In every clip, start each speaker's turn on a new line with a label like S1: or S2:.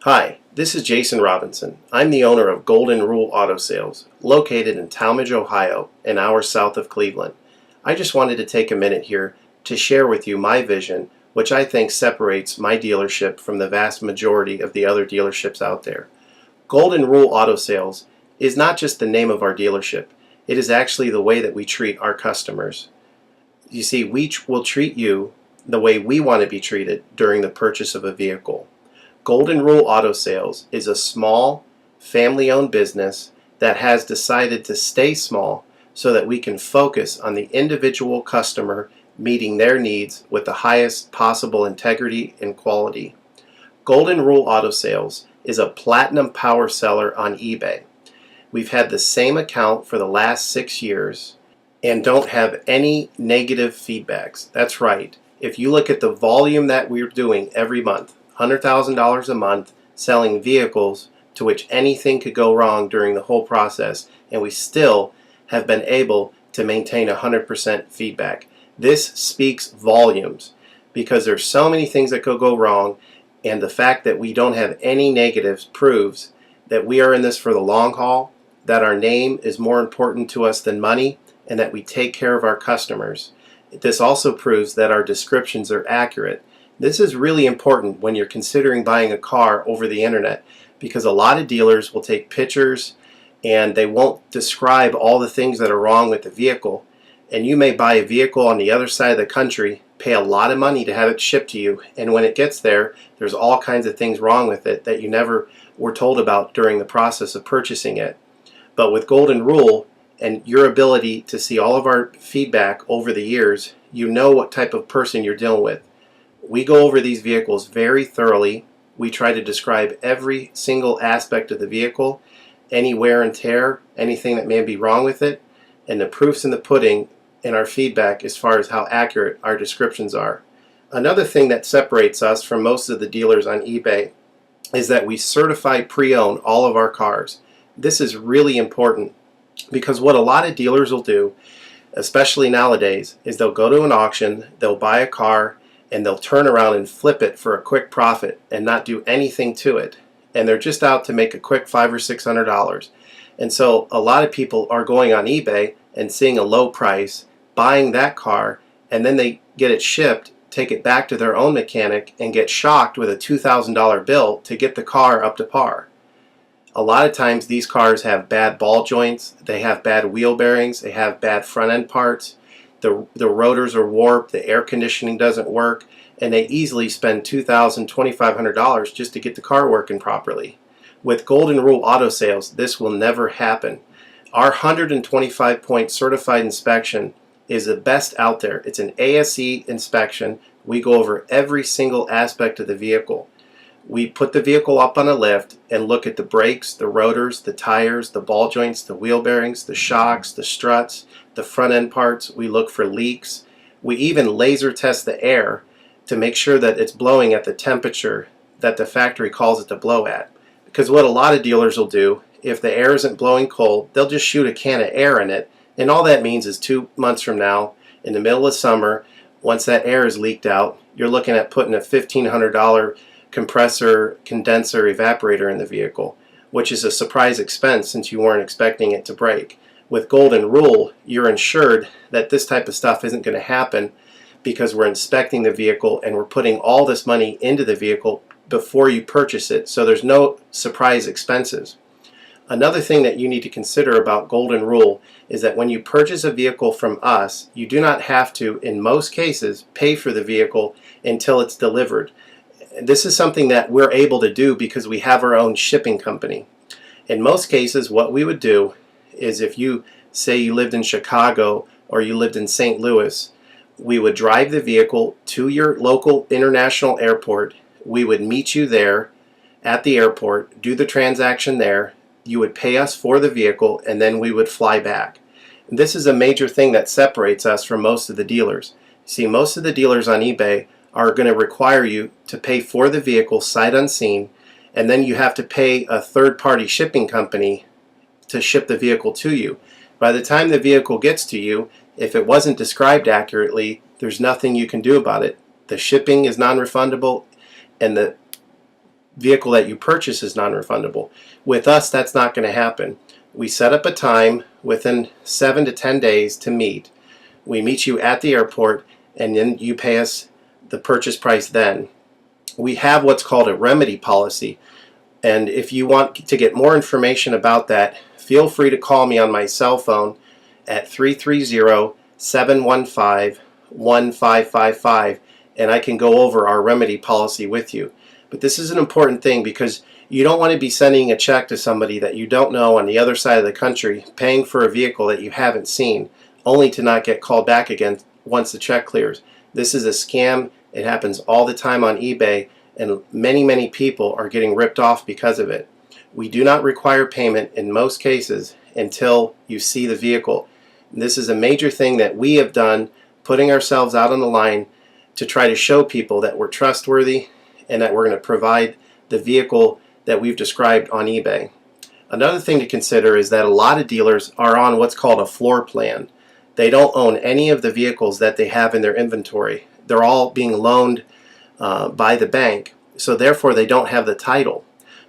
S1: Hi, this is Jason Robinson. I'm the owner of Golden Rule Auto Sales, located in Tallmadge, Ohio, an hour south of Cleveland. I just wanted to take a minute here to share with you my vision, which I think separates my dealership from the vast majority of the other dealerships out there. Golden Rule Auto Sales is not just the name of our dealership, it is actually the way that we treat our customers. You see, we will treat you the way we want to be treated during the purchase of a vehicle. Golden Rule Auto Sales is a small, family-owned business that has decided to stay small so that we can focus on the individual customer meeting their needs with the highest possible integrity and quality. Golden Rule Auto Sales is a platinum power seller on eBay. We've had the same account for the last 6 years and don't have any negative feedbacks. That's right. If you look at the volume that we're doing every month, $100,000 a month selling vehicles to which anything could go wrong during the whole process, and we still have been able to maintain 100% feedback. This speaks volumes because there's so many things that could go wrong, and the fact that we don't have any negatives proves that we are in this for the long haul, that our name is more important to us than money, and that we take care of our customers. This also proves that our descriptions are accurate. This is really important when you're considering buying a car over the internet, because a lot of dealers will take pictures and they won't describe all the things that are wrong with the vehicle. And you may buy a vehicle on the other side of the country, pay a lot of money to have it shipped to you, and when it gets there, there's all kinds of things wrong with it that you never were told about during the process of purchasing it. But with Golden Rule and your ability to see all of our feedback over the years, you know what type of person you're dealing with. We go over these vehicles very thoroughly. We try to describe every single aspect of the vehicle, any wear and tear, anything that may be wrong with it, and the proof's in the pudding in our feedback as far as how accurate our descriptions are. Another thing that separates us from most of the dealers on eBay is that we certify pre-owned all of our cars. This is really important because what a lot of dealers will do, especially nowadays, is they'll go to an auction, they'll buy a car, and they'll turn around and flip it for a quick profit and not do anything to it. And they're just out to make a quick $500 or $600. And so a lot of people are going on eBay and seeing a low price, buying that car, and then they get it shipped, take it back to their own mechanic, and get shocked with a $2,000 bill to get the car up to par. A lot of times these cars have bad ball joints, they have bad wheel bearings, they have bad front end parts. The rotors are warped, the air conditioning doesn't work, and they easily spend $2,000, $2,500 just to get the car working properly. With Golden Rule Auto Sales, this will never happen. Our 125-point certified inspection is the best out there. It's an ASE inspection. We go over every single aspect of the vehicle. We put the vehicle up on a lift and look at the brakes, the rotors, the tires, the ball joints, the wheel bearings, the shocks, the struts, the front end parts. We look for leaks. We even laser test the air to make sure that it's blowing at the temperature that the factory calls it to blow at. Because what a lot of dealers will do, if the air isn't blowing cold, they'll just shoot a can of air in it, and all that means is 2 months from now, in the middle of summer, once that air is leaked out, you're looking at putting a $1,500 compressor, condenser, evaporator in the vehicle, which is a surprise expense since you weren't expecting it to break. With Golden Rule, you're insured that this type of stuff isn't going to happen because we're inspecting the vehicle and we're putting all this money into the vehicle before you purchase it, so there's no surprise expenses. Another thing that you need to consider about Golden Rule is that when you purchase a vehicle from us, you do not have to, in most cases, pay for the vehicle until it's delivered. This is something that we're able to do because we have our own shipping company. In most cases, what we would do is if you say you lived in Chicago or you lived in St. Louis, we would drive the vehicle to your local international airport. We would meet you there at the airport, do the transaction there. You would pay us for the vehicle, and then we would fly back. And this is a major thing that separates us from most of the dealers. See, most of the dealers on eBay are going to require you to pay for the vehicle sight unseen, and then you have to pay a third-party shipping company to ship the vehicle to you. By the time the vehicle gets to you, if it wasn't described accurately, there's nothing you can do about it. The shipping is non-refundable, and the vehicle that you purchase is non-refundable. With us, that's not going to happen. We set up a time within 7 to 10 days to meet. We meet you at the airport, and then you pay us the purchase price then. We have what's called a remedy policy, and if you want to get more information about that, feel free to call me on my cell phone at 330-715-1555, and I can go over our remedy policy with you. But this is an important thing because you don't want to be sending a check to somebody that you don't know on the other side of the country, paying for a vehicle that you haven't seen, only to not get called back again once the check clears. This is a scam. It happens all the time on eBay, and many people are getting ripped off because of it. We do not require payment in most cases until you see the vehicle. This is a major thing that we have done, putting ourselves out on the line to try to show people that we're trustworthy and that we're going to provide the vehicle that we've described on eBay. Another thing to consider is that a lot of dealers are on what's called a floor plan. They don't own any of the vehicles that they have in their inventory. They're all being loaned by the bank, so therefore they don't have the title.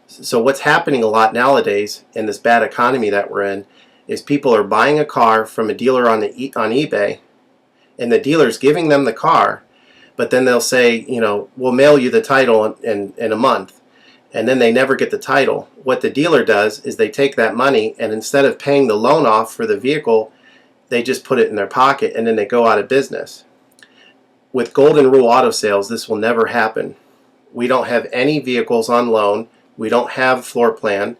S1: So what's happening a lot nowadays in this bad economy that we're in is people are buying a car from a dealer on eBay, and the dealer's giving them the car, but then they'll say, you know, we'll mail you the title in a month, and then they never get the title. What the dealer does is they take that money, and instead of paying the loan off for the vehicle, they just put it in their pocket, and then they go out of business. With Golden Rule Auto Sales, this will never happen. We don't have any vehicles on loan. We don't have floor plan.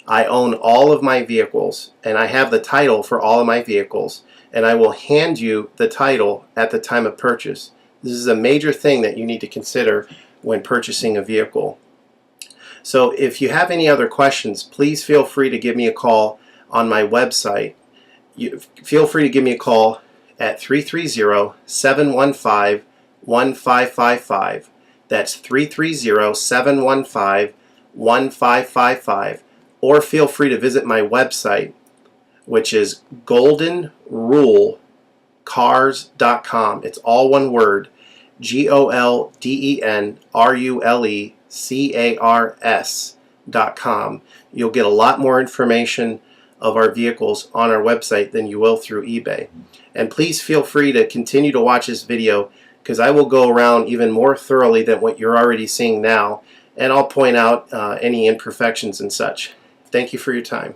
S1: I own all of my vehicles, and I have the title for all of my vehicles, and I will hand you the title at the time of purchase. This is a major thing that you need to consider when purchasing a vehicle. So if you have any other questions, please feel free to give me a call on my website. Feel free to give me a call at 330-715-1555. That's 330-715-1555. Or feel free to visit my website, which is goldenrulecars.com. It's all one word, goldenrulecars.com. You'll get a lot more information of our vehicles on our website than you will through eBay. And please feel free to continue to watch this video, because I will go around even more thoroughly than what you're already seeing now, and I'll point out any imperfections and such. Thank you for your time.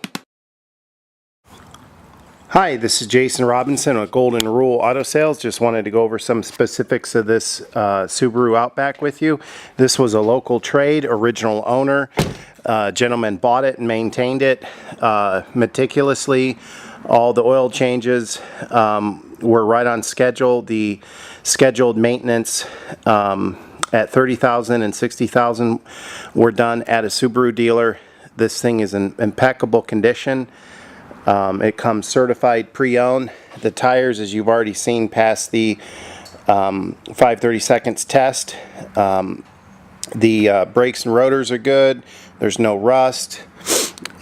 S1: Hi, this is Jason Robinson with Golden Rule Auto Sales. Just wanted to go over some specifics of this Subaru Outback with you. This was a local trade, original owner. Gentleman bought it and maintained it meticulously. All the oil changes were right on schedule. The scheduled maintenance at $30,000 and $60,000 were done at a Subaru dealer. This thing is in impeccable condition. It comes certified pre-owned. The tires, as you've already seen, passed the 5/32 test. The brakes and rotors are good. There's no rust.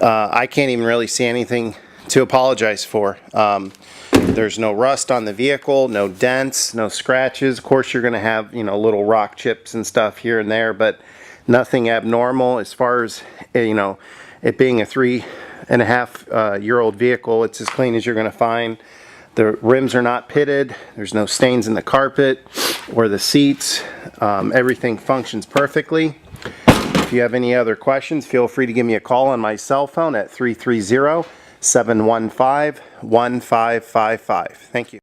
S1: I can't even really see anything to apologize for. There's no rust on the vehicle, no dents, no scratches. Of course, you're going to have, you know, little rock chips and stuff here and there, but nothing abnormal as far as, you know, it being a 3.5-year-old vehicle. It's as clean as you're going to find. The rims are not pitted. There's no stains in the carpet or the seats. Everything functions perfectly. If you have any other questions, feel free to give me a call on my cell phone at 330-715-1555. Thank you.